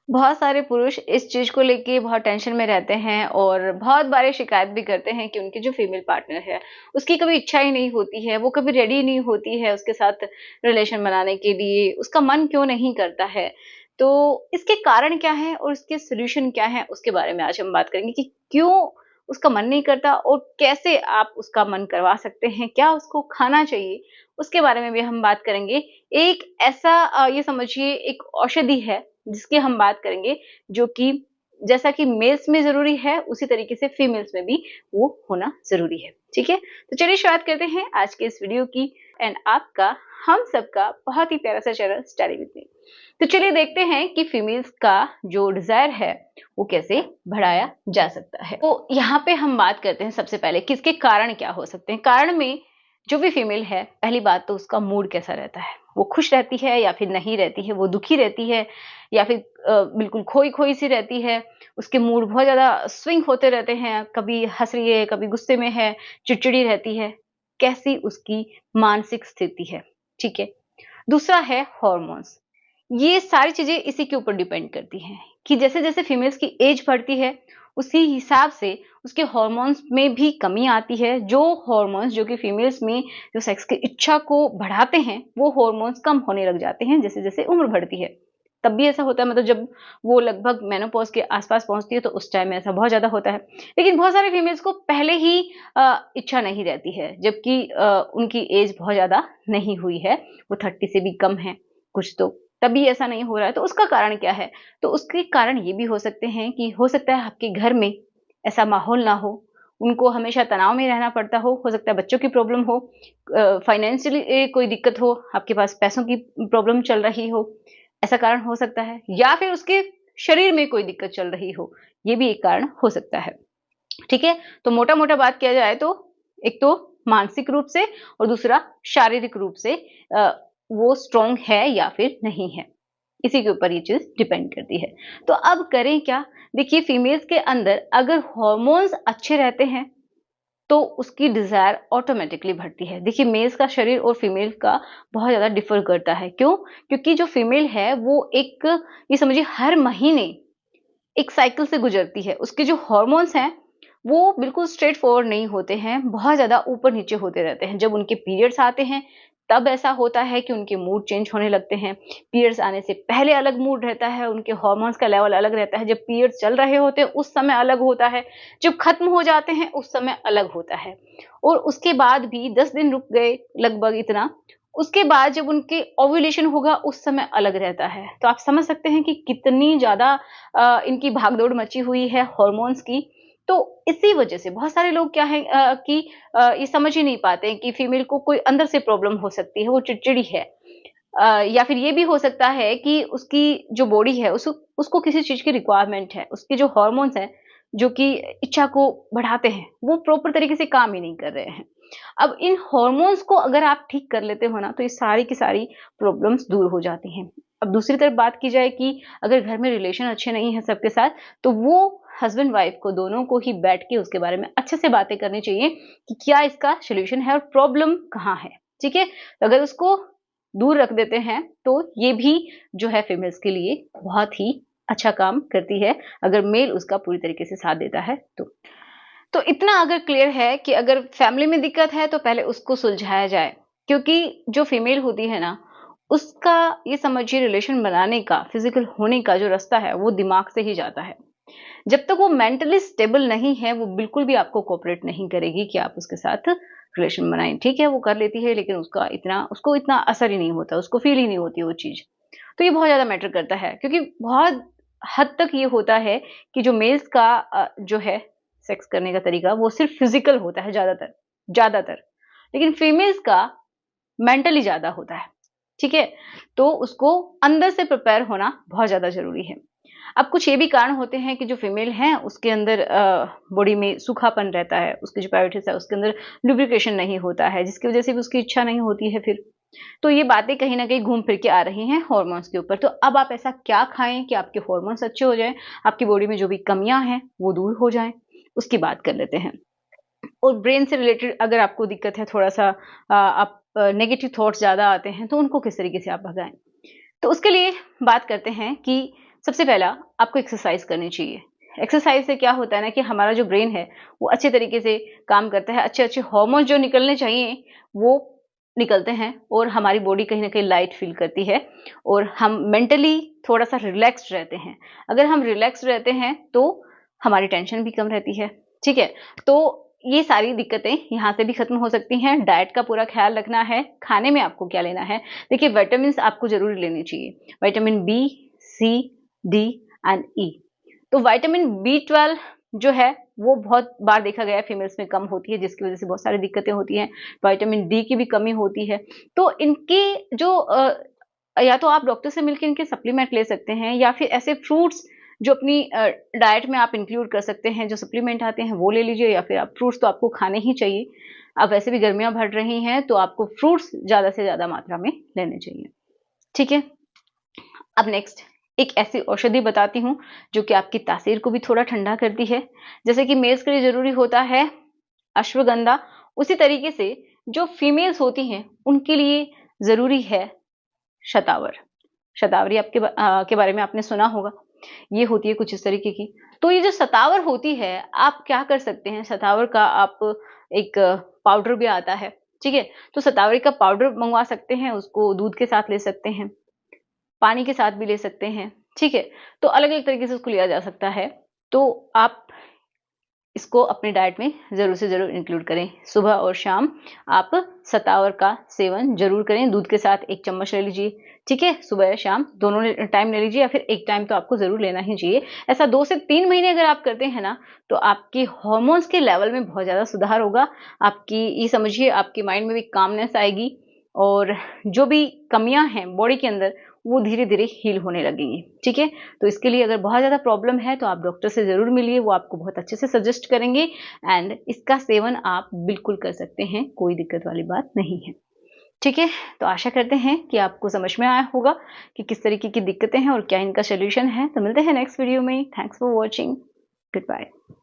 बहुत सारे पुरुष इस चीज़ को लेके बहुत टेंशन में रहते हैं और बहुत बारी शिकायत भी करते हैं कि उनकी जो फीमेल पार्टनर है, उसकी कभी इच्छा ही नहीं होती है, वो कभी रेडी नहीं होती है उसके साथ रिलेशन बनाने के लिए, उसका मन क्यों नहीं करता है। तो इसके कारण क्या है और इसके सॉल्यूशन क्या है, उसके बारे में आज हम बात करेंगे कि क्यों उसका मन नहीं करता और कैसे आप उसका मन करवा सकते हैं, क्या उसको खाना चाहिए, उसके बारे में भी हम बात करेंगे। एक ऐसा ये समझिए एक औषधि है जिसकी हम बात करेंगे, जो कि जैसा कि मेल्स में ज़रूरी है, उसी तरीके से फीमेल्स में भी वो होना ज़रूरी है, ठीक है? तो चलिए शुरुआत करते हैं आज के इस वीडियो की एंड आपका, हम सबका बहुत ही प्यारा सा चैनल स्टडी विद मी। तो चलिए देखते हैं कि फीमेल्स का जो डिज़ायर है, वो कैसे बढ़ाया जा सकता है। तो यहाँ पे हम बात करते हैं सबसे पहले कि इसके कारण क्या हो सकते हैं। कारण में जो भी फीमेल है, पहली बात तो उसका मूड कैसा रहता है, वो खुश रहती है या फिर नहीं रहती है, वो दुखी रहती है या फिर बिल्कुल खोई-खोई सी रहती है, उसके मूड बहुत ज़्यादा स्विंग होते रहते हैं, कभी हँस रही है, कभी गुस्से में है, चिड़चिड़ी रहती है, कैसी उसकी मानसिक स्थिति है, ठीक है? दूसरा है हॉर्मोन्स। ये सारी चीज़ें इसी के ऊपर डिपेंड करती हैं कि जैसे-जैसे फीमेल्स की एज बढ़ती है, उसी हिसाब से उसके हॉर्मोन्स में भी कमी आती है। जो हॉर्मोन्स जो कि फीमेल्स में जो सेक्स की इच्छा को बढ़ाते हैं, वो हॉर्मोन्स कम होने लग जाते हैं जैसे-जैसे उम्र बढ़ती है। तब भी ऐसा होता है, मतलब जब वो लगभग मेनोपॉज़ के आस-पास पहुँचती है तो उस टाइम में ऐसा बहुत ज़्यादा होता है। लेकिन बहुत सारे फीमेल्स को पहले ही इच्छा नहीं रहती है, जबकि उनकी एज बहुत ज़्यादा नहीं हुई है, वो 30 से भी कम है कुछ तो। तभी ऐसा नहीं हो रहा है, तो उसका कारण क्या है? तो उसके कारण ये भी हो सकते हैं कि हो सकता है आपके घर में ऐसा माहौल ना हो, उनको हमेशा तनाव में रहना पड़ता हो सकता है बच्चों की प्रॉब्लम हो, फाइनेंशियली कोई दिक्कत हो, आपके पास पैसों की प्रॉब्लम चल रही हो, ऐसा कारण हो सकता है या फिर उसके शरीर में कोई दिक्कत चल रही हो, ये भी एक कारण हो सकता है। ठीक है? तो मोटा-मोटा बात किया जाए तो एक तो मानसिक रूप से और दूसरा शारीरिक रूप से अ, वो स्ट्रॉन्ग है या फिर नहीं है। इसी के ऊपर ये चीज़ डिपेंड करती है। तो अब करें क्या? देखिए फीमेल्स के अंदर अगर हॉर्मोन्स अच्छे रहते हैं, तो उसकी डिज़ायर ऑटोमैटिकली बढ़ती है। देखिए मेल्स का शरीर और फीमेल का बहुत ज़्यादा डिफ़र करता है। क्यों? क्योंकि जो फीमेल है वो एक ये समझिए हर महीने एक साइकिल से गुजरती है। उसके जो हॉर्मोन्स हैं, वो बिल्कुल स्ट्रेट फॉरवर्ड नहीं होते हैं, बहुत ज़्यादा ऊपर-नीचे होते रहते हैं। जब उनके पीरियड्स आते हैं, तब ऐसा होता है कि उनके मूड चेंज होने लगते हैं। पीरियड्स आने से पहले अलग मूड रहता है, उनके हॉर्मोन्स का लेवल अलग रहता है। जब पीरियड्स चल रहे होते हैं, उस समय अलग होता है। जब खत्म हो जाते हैं, उस समय अलग होता है। और उसके बाद भी 10 दिन रुक गए लगभग इतना, उसके बाद जब उनके ओव्यूलेशन होगा, उस समय अलग रहता है। तो आप समझ सकते हैं कि कितनी ज़्यादा इनकी भागदौड़ मची हुई है हॉर्मोन्स की। तो इसी वजह से बहुत सारे लोग क्या है कि ये समझ ही नहीं पाते हैं कि फीमेल को कोई अंदर से प्रॉब्लम हो सकती है, वो चिड़चिड़ी है। या फिर ये भी हो सकता है कि उसकी जो बॉडी है उसको किसी चीज़ की रिक्वायरमेंट है। उसके जो हॉर्मोन्स हैं, जो कि इच्छा को बढ़ाते हैं, वो प्रॉपर तरीके से काम ही नहीं कर रहे हैं। अब इन हॉर्मोन्स को अगर आप ठीक कर लेते हो ना, तो ये सारी की सारी प्रॉब्लम्स दूर हो जाती हैं। अब दूसरी तरफ बात की जाए कि अगर घर में रिलेशन अच्छे नहीं हैं सबके साथ, तो वो हस्बैंड वाइफ को दोनों को ही बैठ के उसके बारे में अच्छे से बातें करनी चाहिए कि क्या इसका सॉल्यूशन है और प्रॉब्लम कहाँ है, ठीक है? तो अगर उसको दूर रख देते हैं, तो ये भी जो है फीमेल्स के लिए बहुत ही अच्छा काम करती है, अगर मेल उसका पूरी तरीके से साथ देता है तो। तो इतना अगर क्लियर है कि अगर फैमिली में दिक्कत है तो पहले उसको सुलझाया जाए, क्योंकि जो फीमेल होती है ना, उसका ये समझिए रिलेशन बनाने का, फिजिकल होने का जो रास्ता है वो दिमाग से ही जाता है। जब तक वो मेंटली स्टेबल नहीं है, वो बिल्कुल भी आपको कोऑपरेट नहीं करेगी कि आप उसके साथ रिलेशन बनाएं। ठीक है, वो कर लेती है लेकिन उसको इतना असर ही नहीं होता, उसको फील ही नहीं होती वो चीज। तो ये बहुत ज्यादा मैटर करता है, क्योंकि बहुत हद तक ये होता है कि जो मेल्स का जो है सेक्स करने का तरीका, वो सिर्फ फिजिकल होता है ज्यादातर ज्यादातर। लेकिन फीमेल्स का मेंटली ज्यादा होता है। ठीक है, तो उसको अंदर से प्रिपेयर होना बहुत ज्यादा जरूरी है। अब कुछ ये भी कारण होते हैं कि जो फीमेल है उसके अंदर बॉडी में सूखापन रहता है, उसकी जो प्राइवेट्स है उसके अंदर लुब्रिकेशन नहीं होता है, जिसकी वजह से भी उसकी इच्छा नहीं होती है फिर। तो ये बातें कहीं ना कहीं घूम फिर के आ रही हैं हॉर्मोन्स के ऊपर। तो अब आप ऐसा क्या खाएं कि आपके हॉर्मोन्स अच्छे हो जाएं, आपकी बॉडी में जो भी कमियां हैं वो दूर हो जाएं, उसकी बात कर लेते हैं। और ब्रेन से रिलेटेड अगर आपको दिक्कत है, थोड़ा सा आप नेगेटिव थॉट्स ज्यादा आते हैं, तो उनको किस तरीके से आप भगाएं। तो उसके लिए बात करते हैं कि सबसे पहला आपको एक्सरसाइज करनी चाहिए। एक्सरसाइज से क्या होता है ना कि हमारा जो ब्रेन है वो अच्छे तरीके से काम करता है, अच्छे-अच्छे हार्मोन्स जो निकलने चाहिए वो निकलते हैं और हमारी बॉडी कहीं न कहीं लाइट फील करती है और हम मेंटली थोड़ा-सा रिलैक्स्ड रहते हैं। अगर हम रिलैक्स्ड रहते हैं तो हमारी टेंशन भी कम रहती है, ठीक है? तो ये सारी दिक्कतें यहाँ से भी खत्म हो सकती हैं। डाइट का पूरा ख़्याल रखना है, खाने में आपको क्या लेना है? देखिए विटामिन्स आपको ज़रूर लेने चाहिए। Vitamin B, C, D and E. तो विटामिन बी12 जो है वो बहुत बार देखा गया है फीमेल्स में कम होती है जिसकी वजह से बहुत सारी दिक्कतें होती हैं। विटामिन डी की भी कमी होती है। तो इनके जो या तो आप डॉक्टर से मिलके इनके सप्लीमेंट ले सकते हैं या फिर ऐसे फ्रूट्स जो अपनी डाइट में आप इंक्लूड कर सकते हैं, जो सप्लीमेंट आते हैं वो ले लीजिए या फिर आप फ्रूट्स तो आपको खाने ही चाहिए। अब वैसे भी गर्मियाँ बढ़ रही हैं तो आपको फ्रूट्स ज़्यादा से ज़्यादा मात्रा में लेने चाहिए। ठीक है? अब नेक्स्ट एक ऐसी औषधि बताती हूँ जो कि आपकी तासीर को भी थोड़ा ठंडा करती है। जैसे कि मेल्स के लिए ज़रूरी होता है अश्वगंधा, उसी तरीके से जो फीमेल्स होती हैं उनके लिए ज़रूरी है शतावर। शतावरी के बारे में आपने सुना होगा। ये होती है कुछ इस तरीके की। तो ये जो शतावर होती है, आप क्या कर सकते हैं, शतावर का आप एक पाउडर भी आता है, ठीक है? तो शतावरी का पाउडर मँगवा सकते हैं, उसको दूध के साथ ले सकते हैं, पानी के साथ भी ले सकते हैं, ठीक है? तो अलग-अलग तरीके से उसको लिया जा सकता है। तो आप इसको अपनी डाइट में ज़रूर से ज़रूर इंक्लूड करें। सुबह और शाम आप शतावर का सेवन ज़रूर करें, दूध के साथ 1 चम्मच ले लीजिए, ठीक है? सुबह या शाम दोनों टाइम ले लीजिए या फिर एक टाइम तो आपको ज़रूर लेना ही चाहिए। ऐसा 2 से 3 महीने अगर आप करते हैं ना, तो आपकी हार्मोन्स के लेवल में बहुत ज़्यादा सुधार होगा। आपकी ये समझिए आपके माइंड में भी कामनेस आएगी और जो भी कमियाँ हैं बॉडी के अंदर, वो धीरे-धीरे हील होने लगेंगी, ठीक है? तो इसके लिए अगर बहुत ज़्यादा प्रॉब्लम है तो आप डॉक्टर से ज़रूर मिलिए, वो आपको बहुत अच्छे से सजेस्ट करेंगे एंड इसका सेवन आप बिल्कुल कर सकते हैं, कोई दिक्कत वाली बात नहीं है, ठीक है? तो आशा करते हैं कि आपको समझ में आया होगा कि किस तरीके की दिक्कतें हैं और क्या इनका सॉल्यूशन है। तो मिलते हैं नेक्स्ट वीडियो में। Thanks for watching. Good bye.